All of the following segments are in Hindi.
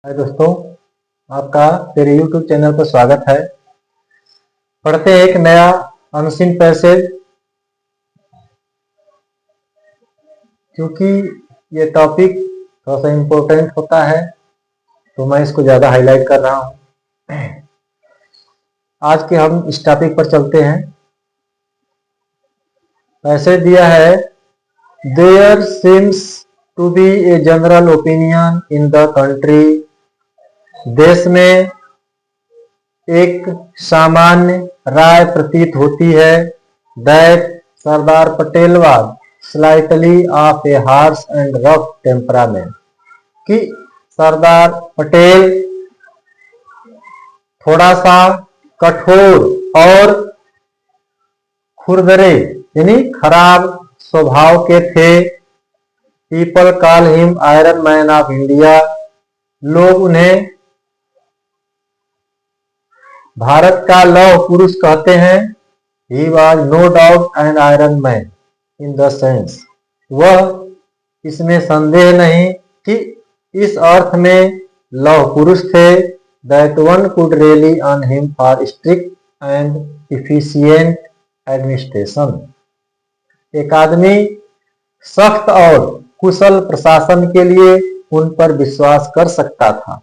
हाय दोस्तों, आपका मेरे YouTube चैनल पर स्वागत है। पढ़ते हैं एक नया अनसीन पैसेज। क्योंकि ये टॉपिक थोड़ा सा इम्पोर्टेंट होता है तो मैं इसको ज़्यादा हाईलाइट कर रहा हूँ। आज के हम इस टॉपिक पर चलते हैं। पैसेज दिया है, there seems to be a general opinion in the country. देश में एक सामान्य राय प्रतीत होती है that Sardar Patel was slightly of a harsh and rough temperament, कि सरदार पटेल थोड़ा सा कठोर और खुरदरे यानी खराब स्वभाव के थे। People call him iron man of India. लोग उन्हें भारत का लौह पुरुष कहते हैं। He was no doubt an iron man in the sense, वह इसमें संदेह नहीं कि इस अर्थ में लौह पुरुष थे, that one could really on him for strict and efficient administration. एक आदमी सख्त और कुशल प्रशासन के लिए उन पर विश्वास कर सकता था।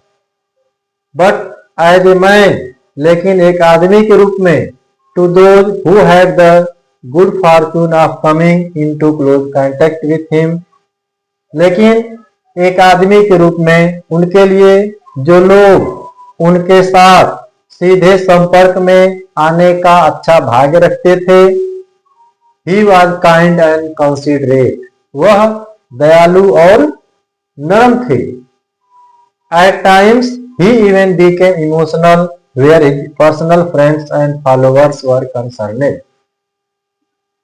बट एज ए मैन, लेकिन एक आदमी के रूप में, to those who had the good fortune of coming into close contact with him, लेकिन एक आदमी के रूप में उनके लिए जो लोग उनके साथ सीधे संपर्क में आने का अच्छा भाग्य रखते थे, he was kind and considerate, वह दयालु और नरम थे। At times he even became emotional where his personal friends and followers were concerned.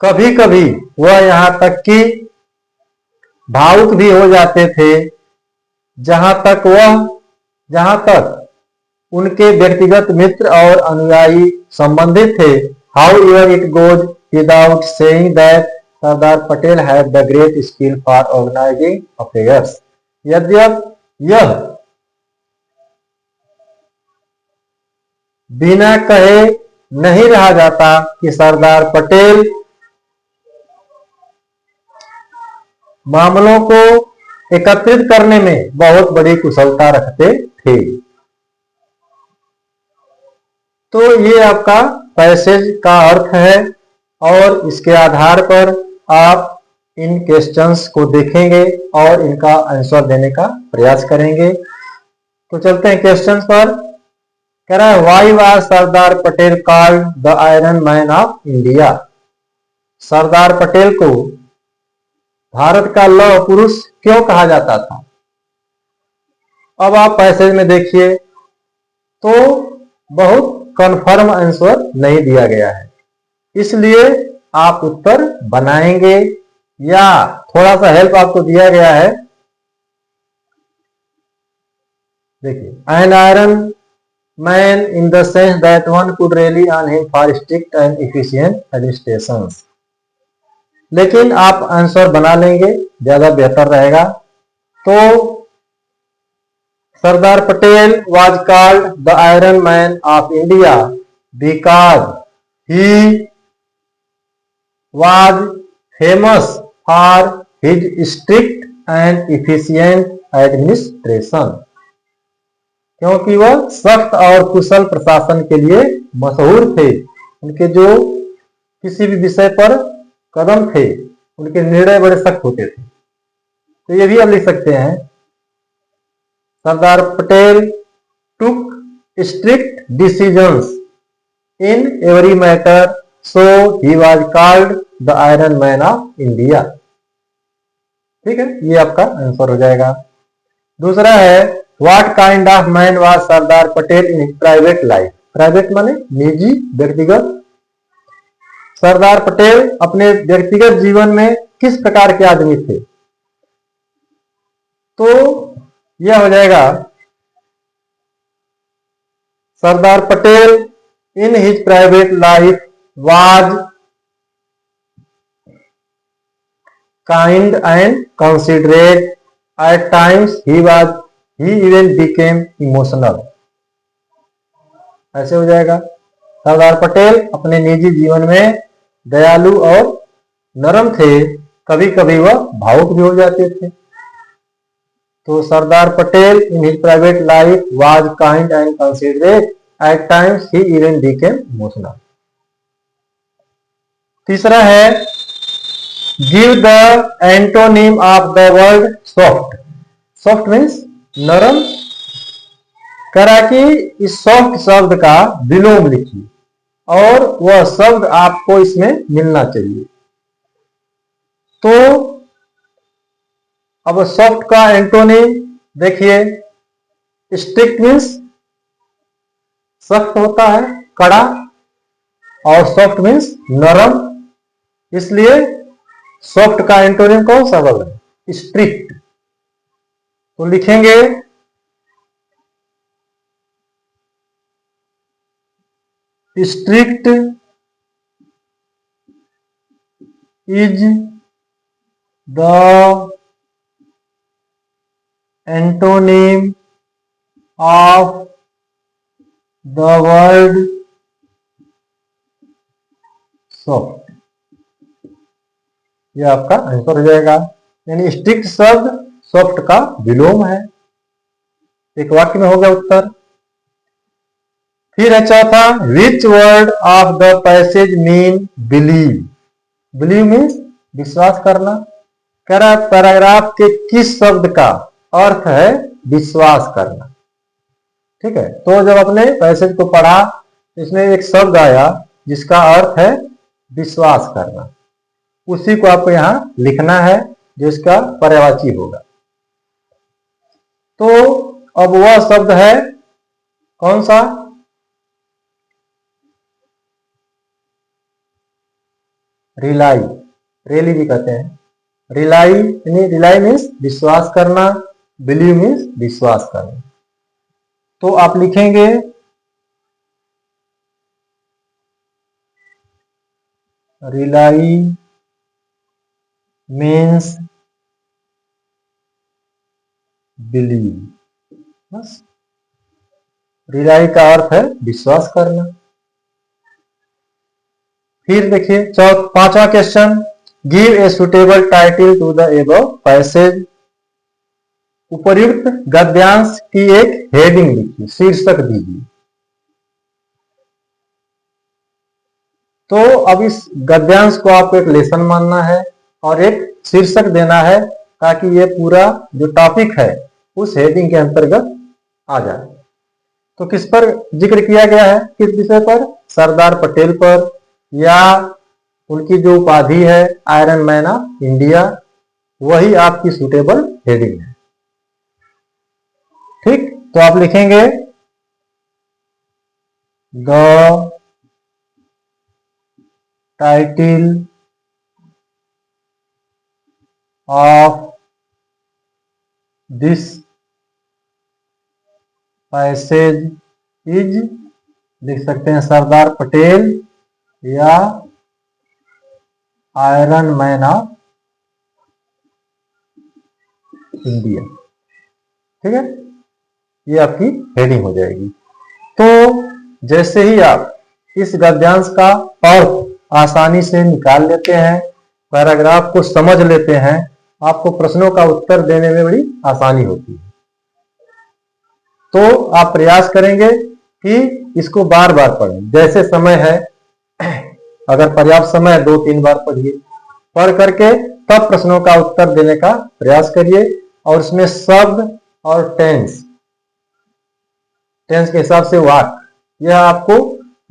कभी कभी वह यहाँ तक कि भावुक भी हो जाते थे जहाँ तक उनके व्यक्तिगत मित्र और अनुयायी संबंधित थे। However, it goes without saying that Sardar Patel had the great skill for organizing affairs. यद्यपि यह बिना कहे नहीं रहा जाता कि सरदार पटेल मामलों को एकत्रित करने में बहुत बड़ी कुशलता रखते थे। तो ये आपका पैसेज का अर्थ है और इसके आधार पर आप इन क्वेश्चंस को देखेंगे और इनका आंसर देने का प्रयास करेंगे। तो चलते हैं क्वेश्चंस पर। कह रहा है, why was Sardar Patel called the iron man of India. Sardar Patel को भारत का लौह पुरुष क्यों कहा जाता था? अब आप पैसेज में देखिए तो बहुत कंफर्म आंसर नहीं दिया गया है, इसलिए आप उत्तर बनाएंगे या थोड़ा सा हेल्प आपको दिया गया है। देखिए, an iron man in the sense that one could rely on him for strict and efficient administration. लेकिन आप आंसर बना लेंगे, ज्यादा बेहतर रहेगा। तो Sardar Patel was called the Iron Man of India because he was famous for his strict and efficient administration. क्योंकि वह सख्त और कुशल प्रशासन के लिए मशहूर थे। उनके जो किसी भी विषय पर कदम थे, उनके निर्णय बड़े सख्त होते थे। तो ये भी आप लिख सकते हैं, Sardar Patel took strict decisions in every matter, so he was called the iron man of India. ठीक है, ये आपका आंसर हो जाएगा। दूसरा है, What kind of man was Sardar Patel in his private life? Private माने निजी, व्यक्तिगत। सरदार पटेल अपने व्यक्तिगत जीवन में किस प्रकार के आदमी थे? तो यह हो जाएगा, Sardar Patel in his private life was kind and considerate. At times he he even became emotional, ऐसे हो जाएगा। सरदार पटेल अपने निजी जीवन में दयालु और नरम थे, कभी कभी वह भावुक भी हो जाते थे। तो Sardar Patel in his private life was kind and considerate, at times he even became emotional. तीसरा है give the antonym of the word soft. Soft means नरम। कह रहा कि इस सॉफ्ट शब्द का विलोम लिखिए और वह शब्द आपको इसमें मिलना चाहिए। तो अब सॉफ्ट का एंटोनिम देखिए, स्ट्रिक्ट मीन्स सख्त होता है, कड़ा, और सॉफ्ट मीन्स नरम। इसलिए सॉफ्ट का एंटोनिम कौन सा वर्ड है? स्ट्रिक्ट। तो लिखेंगे strict is the antonym of the word soft. यह आपका आंसर हो जाएगा। यानी स्ट्रिक्ट शब्द सॉफ्ट का विलोम है। एक वाक्य में हो गया उत्तर। फिर है चौथा, which word of the passage mean believe. Believe means विश्वास करना। कह रहा है पैराग्राफ के किस शब्द का अर्थ है विश्वास करना। ठीक है, तो जब अपने पैसेज को पढ़ा इसमें एक शब्द आया जिसका अर्थ है विश्वास करना, उसी को आपको यहां लिखना है जो इसका पर्यायवाची होगा। तो अब वह शब्द है कौन सा? रिलाई, रेली भी कहते हैं। रिलाई यानी रिलाई मीन्स विश्वास करना, बिलीव मीन्स विश्वास करना। तो आप लिखेंगे रिलाई मीन्स बिलीव। बस, रिलाई का अर्थ है विश्वास करना। फिर देखिए पांचवा question, give a suitable title to the above passage. उपर्युक्त गद्यांश की एक हेडिंग लिखिए, शीर्षक दीजिए। तो अब इस गद्यांश को आपको एक लेसन मानना है और एक शीर्षक देना है ताकि ये पूरा जो टॉपिक है उस हेडिंग के अंतर्गत आ जाए। तो किस पर जिक्र किया गया है, किस विषय पर? सरदार पटेल पर, या उनकी जो उपाधि है आयरन मैन ऑफ इंडिया, वही आपकी सुटेबल हेडिंग है। ठीक, तो आप लिखेंगे the title of this passage is, लिख सकते हैं सरदार पटेल या आयरन मैन ऑफ इंडिया। ठीक है, ये आपकी हेडिंग हो जाएगी। तो जैसे ही आप इस गद्यांश का अर्थ आसानी से निकाल लेते हैं, पैराग्राफ को समझ लेते हैं, आपको प्रश्नों का उत्तर देने में बड़ी आसानी होती है। तो आप प्रयास करेंगे कि इसको बार बार पढ़ें, जैसे समय है, अगर पर्याप्त समय है 2-3 बार पढ़िए, पढ़ करके तब प्रश्नों का उत्तर देने का प्रयास करिए। और उसमें शब्द और टेंस के हिसाब से वाक्य यह आपको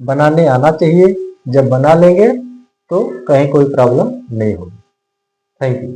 बनाने आना चाहिए। जब बना लेंगे तो कहीं कोई प्रॉब्लम नहीं होगी। Thank you.